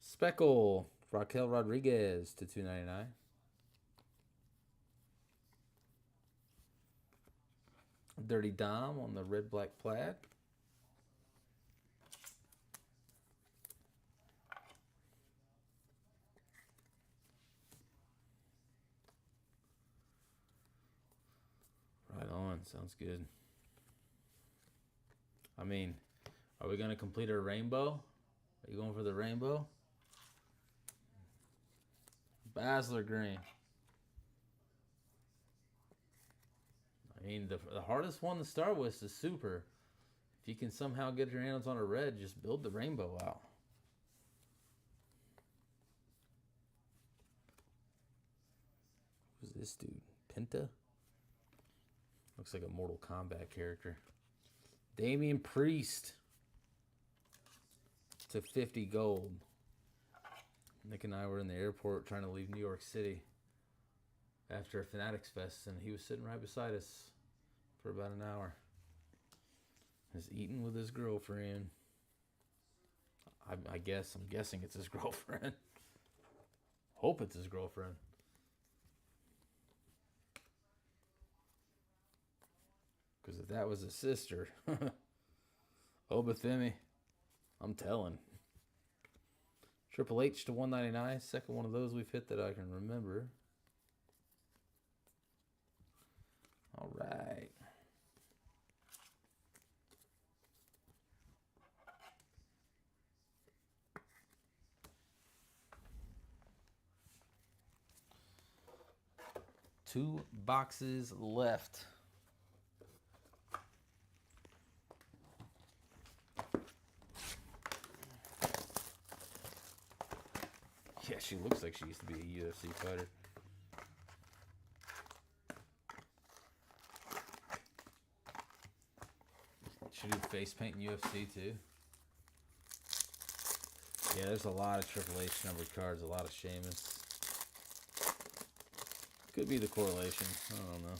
Speckle. Raquel Rodriguez to 299. Dirty Dom on the red black plaid. Right on. Sounds good. I mean, are we going to complete our rainbow? Are you going for the rainbow? Basler green. I mean, the hardest one to start with is the super. If you can somehow get your hands on a red, just build the rainbow out. Who's this dude? Penta? Looks like a Mortal Kombat character. Damian Priest to 50 gold. Nick and I were in the airport trying to leave New York City after Fanatics Fest, and he was sitting right beside us for about an hour. He's eating with his girlfriend. I'm guessing it's his girlfriend. Hope it's his girlfriend. Because if that was his sister, Obafemi, I'm telling. Triple H to 199. Second one of those we've hit that I can remember. All right. Two boxes left. Yeah, she looks like she used to be a UFC fighter. She do face paint in UFC too. Yeah, there's a lot of Triple H numbered cards, a lot of Sheamus. Could be the correlation. I don't know.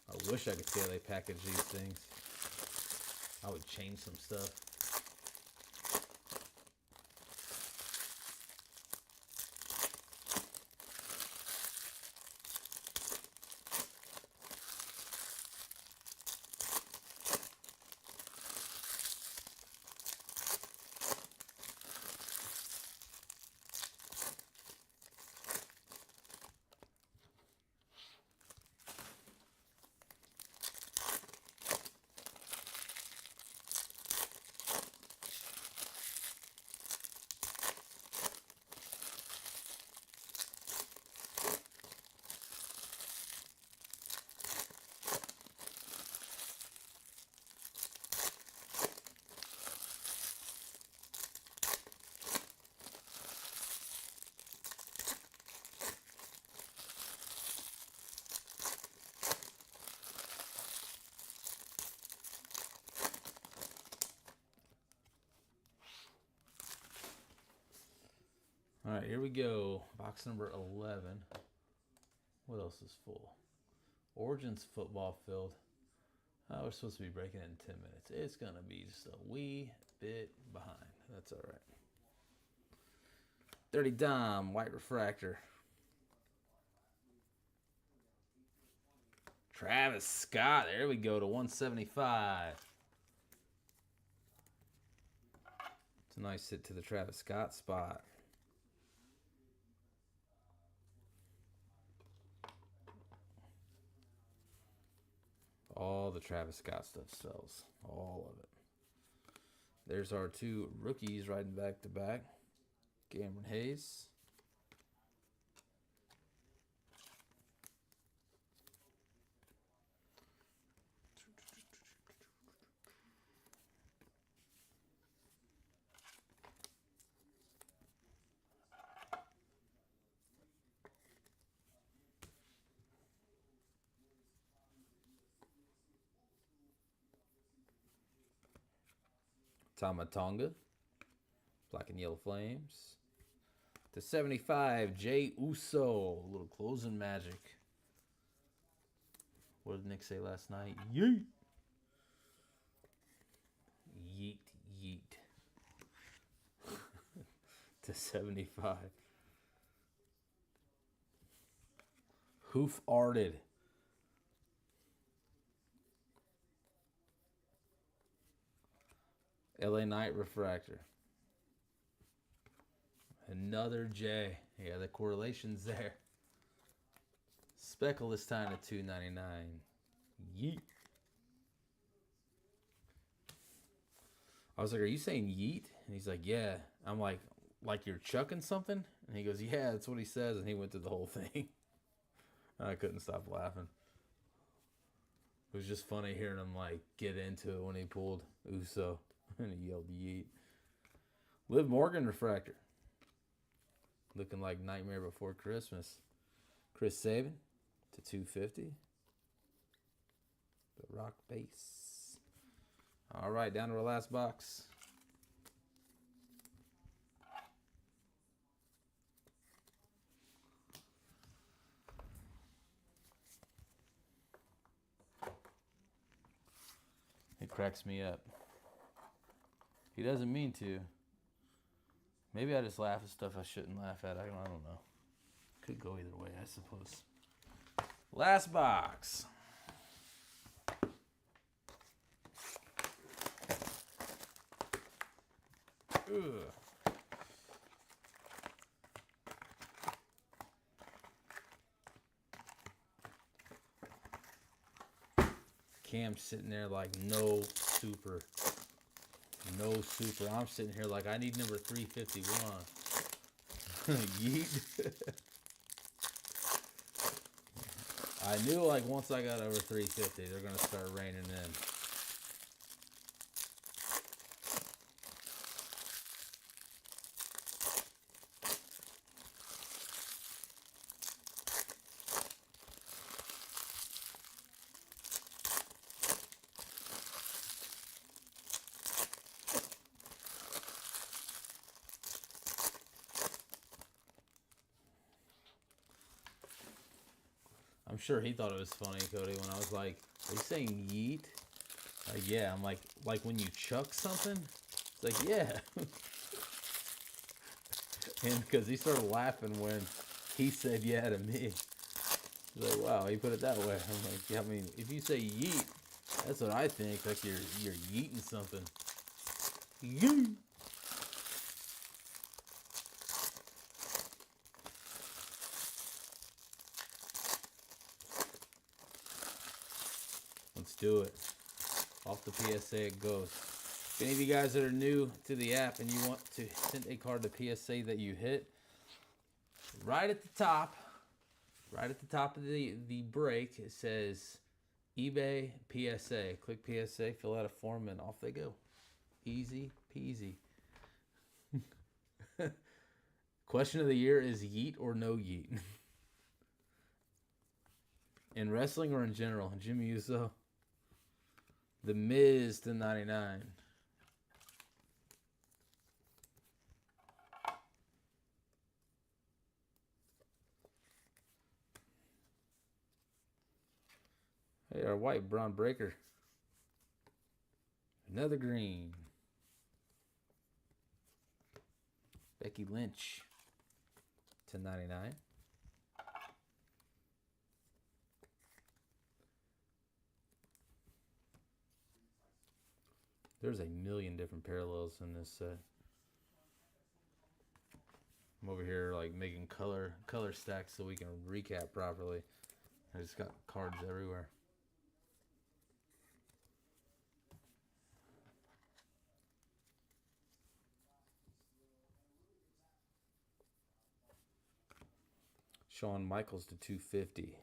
I wish I could see how they package these things. I would change some stuff. right, here we go. Box number 11. What else is full? Origins football field. We're supposed to be breaking it in 10 minutes. It's going to be just a wee bit behind. That's all right. 30 dime, white refractor. Travis Scott. There we go to 175. It's a nice hit to the Travis Scott spot. All the Travis Scott stuff sells. All of it. There's our two rookies riding back to back. Cameron Hayes. Tamatonga. Black and yellow flames. To 75, Jey Uso. A little closing magic. What did Nick say last night? Yeet. Yeet, yeet. To 75. Hoof arted. LA Knight refractor. Another J. Yeah, the correlation's there. Speckle this time at $2.99. Yeet. I was like, are you saying yeet? And he's like, yeah. I'm like you're chucking something? And he goes, yeah, that's what he says. And he went through the whole thing. I couldn't stop laughing. It was just funny hearing him like get into it when he pulled Uso and he yelled yeet. Liv Morgan refractor. Looking like Nightmare Before Christmas. Chris Sabin to 250. The Rock base. All right, down to our last box. It cracks me up. He doesn't mean to. Maybe I just laugh at stuff I shouldn't laugh at. I don't know. Could go either way, I suppose. Last box. Ugh. Cam's sitting there like no super. No super. I'm sitting here like I need number 351. Yeet. I knew like once I got over 350, they're going to start raining in. I'm sure he thought it was funny, Cody, when I was like, are you saying yeet? Yeah, I'm like when you chuck something? It's like, yeah. And because he started laughing when he said yeah to me. He's like, wow, he put it that way. I'm like, yeah, I mean, if you say yeet, that's what I think, like you're yeeting something. Yeet. Let's do it. Off the PSA it goes. If any of you guys that are new to the app and you want to send a card to PSA that you hit, right at the top of the break, it says eBay PSA. Click PSA, fill out a form, and off they go. Easy peasy. Question of the year is yeet or no yeet? In wrestling or in general? Jimmy Uso. The Miz to 99. Hey, our white Braun Breaker. Another green. Becky Lynch. /99. There's a million different parallels in this set. I'm over here like making color stacks so we can recap properly. I just got cards everywhere. Shawn Michaels /250.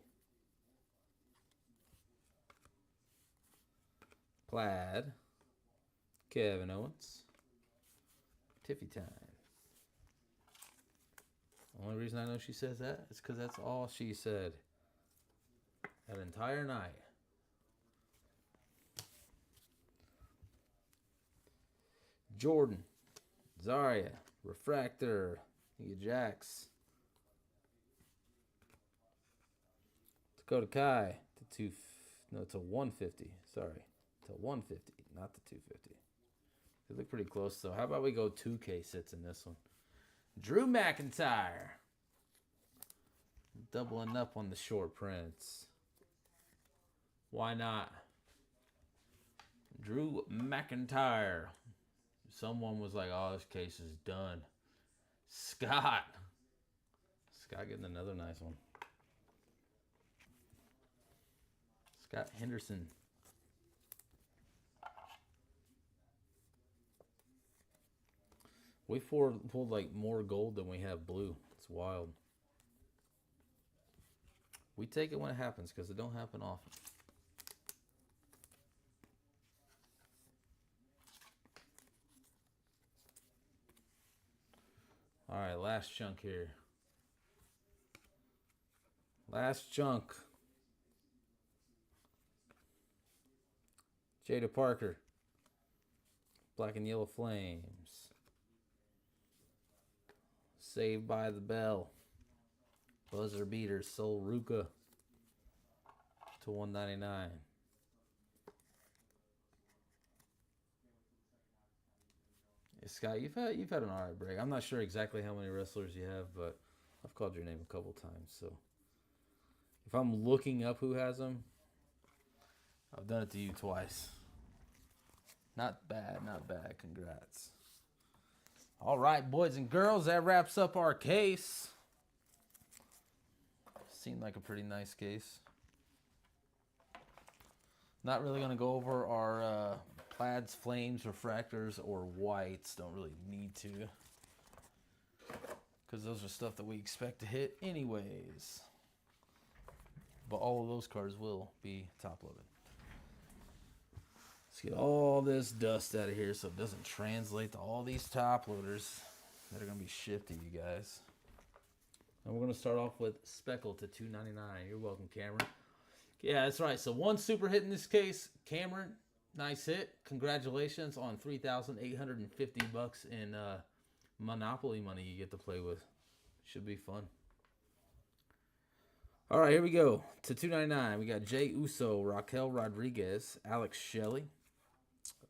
Plaid. Kevin Owens. Tiffy time. Only reason I know she says that is because that's all she said that entire night. Jordan. Zarya. Refractor. Nia Jax. Dakota Kai to 150. Sorry, to 150, not the 250. They look pretty close though. How about we go 2K sets in this one? Drew McIntyre. Doubling up on the short prints. Why not? Drew McIntyre. Someone was like, oh, this case is done. Scott getting another nice one. Scott Henderson. We pulled like more gold than we have blue. It's wild. We take it when it happens because it don't happen often. All right, last chunk here. Last chunk. Jada Parker. Black and Yellow Flames. Saved by the Bell. Buzzer Beater. Sol Ruka /199. Scott, you've had an alright break. I'm not sure exactly how many wrestlers you have, but I've called your name a couple times. So if I'm looking up who has them, I've done it to you twice. Not bad, not bad. Congrats. All right, boys and girls, that wraps up our case. Seemed like a pretty nice case. Not really going to go over our plaids, flames, refractors, or whites. Don't really need to, because those are stuff that we expect to hit anyways. But all of those cards will be top loaded. Let's get all this dust out of here so it doesn't translate to all these top loaders that are going to be shipped to you guys. And we're going to start off with Speckle /299. You're welcome, Cameron. Yeah, that's right. So one super hit in this case. Cameron, nice hit. Congratulations on $3,850 in Monopoly money you get to play with. Should be fun. All right, here we go. /299. We got Jey Uso, Raquel Rodriguez, Alex Shelley.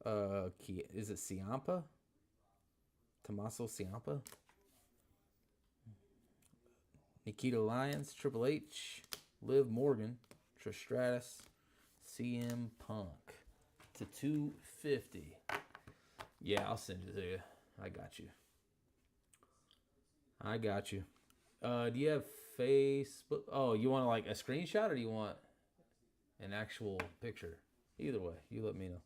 Is it Ciampa? Tommaso Ciampa? Nikita Lyons, Triple H, Liv Morgan, Trish Stratus, CM Punk /250. Yeah, I'll send it to you. I got you. Do you have Facebook? Oh, you want like a screenshot or do you want an actual picture? Either way, you let me know.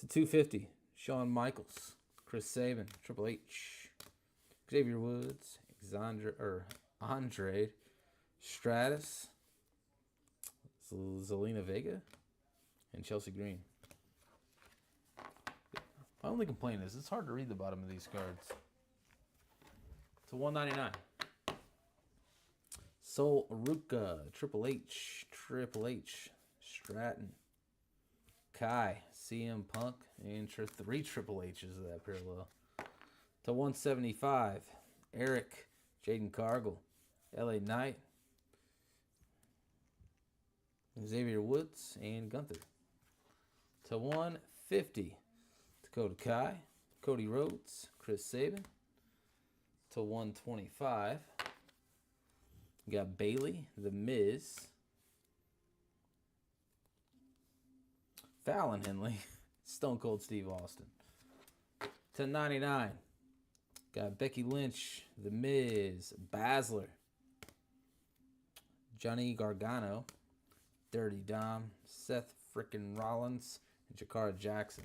/250. Shawn Michaels, Chris Sabin, Triple H, Xavier Woods, Andre, Stratus, Zelina Vega, and Chelsea Green. My only complaint is it's hard to read the bottom of these cards. /199. Sol Ruka, Triple H, Stratton, Kai, CM Punk, and 3 Triple H's of that parallel. /175. Eric, Jaden Cargill, LA Knight, Xavier Woods, and Gunther. To 150, Dakota Kai, Cody Rhodes, Chris Sabin. To 125, you got Bailey, The Miz, Fallon Henley, Stone Cold Steve Austin. To 99, got Becky Lynch, The Miz, Baszler, Johnny Gargano, Dirty Dom, Seth frickin' Rollins, and Jakara Jackson.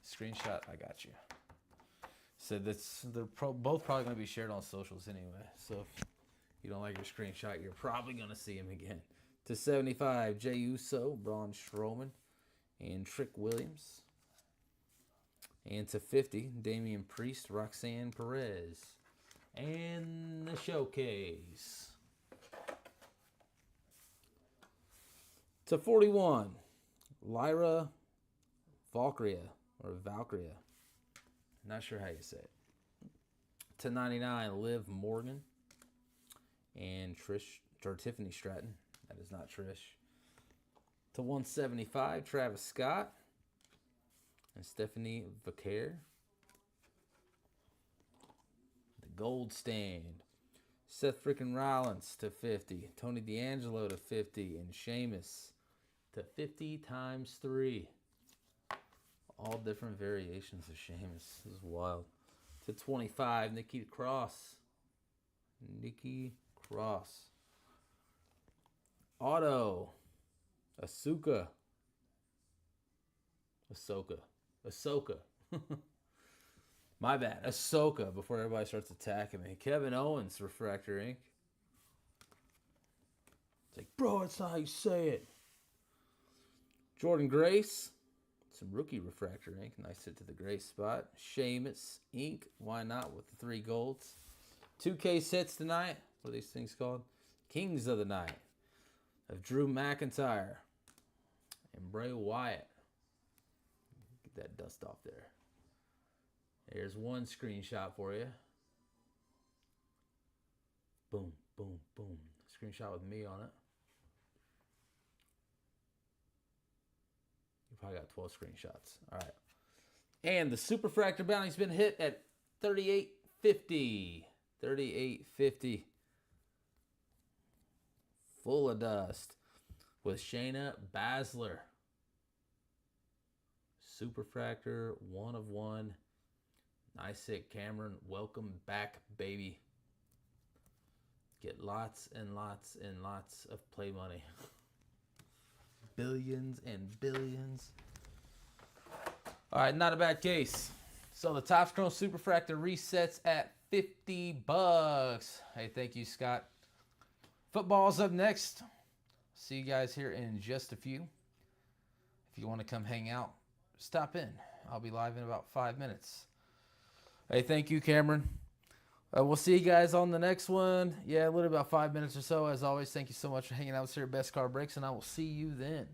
Screenshot, I got you. So they're both probably going to be shared on socials anyway. So if you don't like your screenshot, you're probably going to see him again. To 75, Jey Uso, Braun Strowman, and Trick Williams. And to 50, Damian Priest, Roxanne Perez. And the showcase. To 41, Lyra Valkyria, or Valkyria. Not sure how you say it. To 99, Liv Morgan and Tiffany Stratton. That is not Trish. To 175, Travis Scott and Stephanie Vaquer. The Gold Stand. Seth frickin' Rollins to 50. Tony D'Angelo to 50. And Sheamus to 50 times 3. All different variations of Sheamus. This is wild. To 25, Nikki Cross. Nikki Cross. Auto. Ahsoka. My bad. Ahsoka, before everybody starts attacking me. Kevin Owens, Refractor Inc. It's like, bro, that's not how you say it. Jordan Grace. Some rookie Refractor Inc. Nice hit to the Grace spot. Sheamus Inc. Why not with the 3 golds? 2K sets tonight. What are these things called? Kings of the Night. Of Drew McIntyre. And Bray Wyatt. Get that dust off there. There's one screenshot for you. Boom, boom, boom. Screenshot with me on it. You probably got 12 screenshots. All right. And the Superfractor bounty's been hit at 38.50. 38.50. Full of dust. With Shayna Baszler. Superfractor, 1 of 1. Nice hit, Cameron. Welcome back, baby. Get lots and lots and lots of play money. Billions and billions. All right, not a bad case. So the Topps Chrome Superfractor resets at $50. Hey, thank you, Scott. Football's up next. See you guys here in just a few. If you want to come hang out, stop in. I'll be live in about 5 minutes. Hey, thank you, Cameron. We'll see you guys on the next one. Yeah, literally about 5 minutes or so. As always, thank you so much for hanging out with us here at Best Card Breaks, and I will see you then.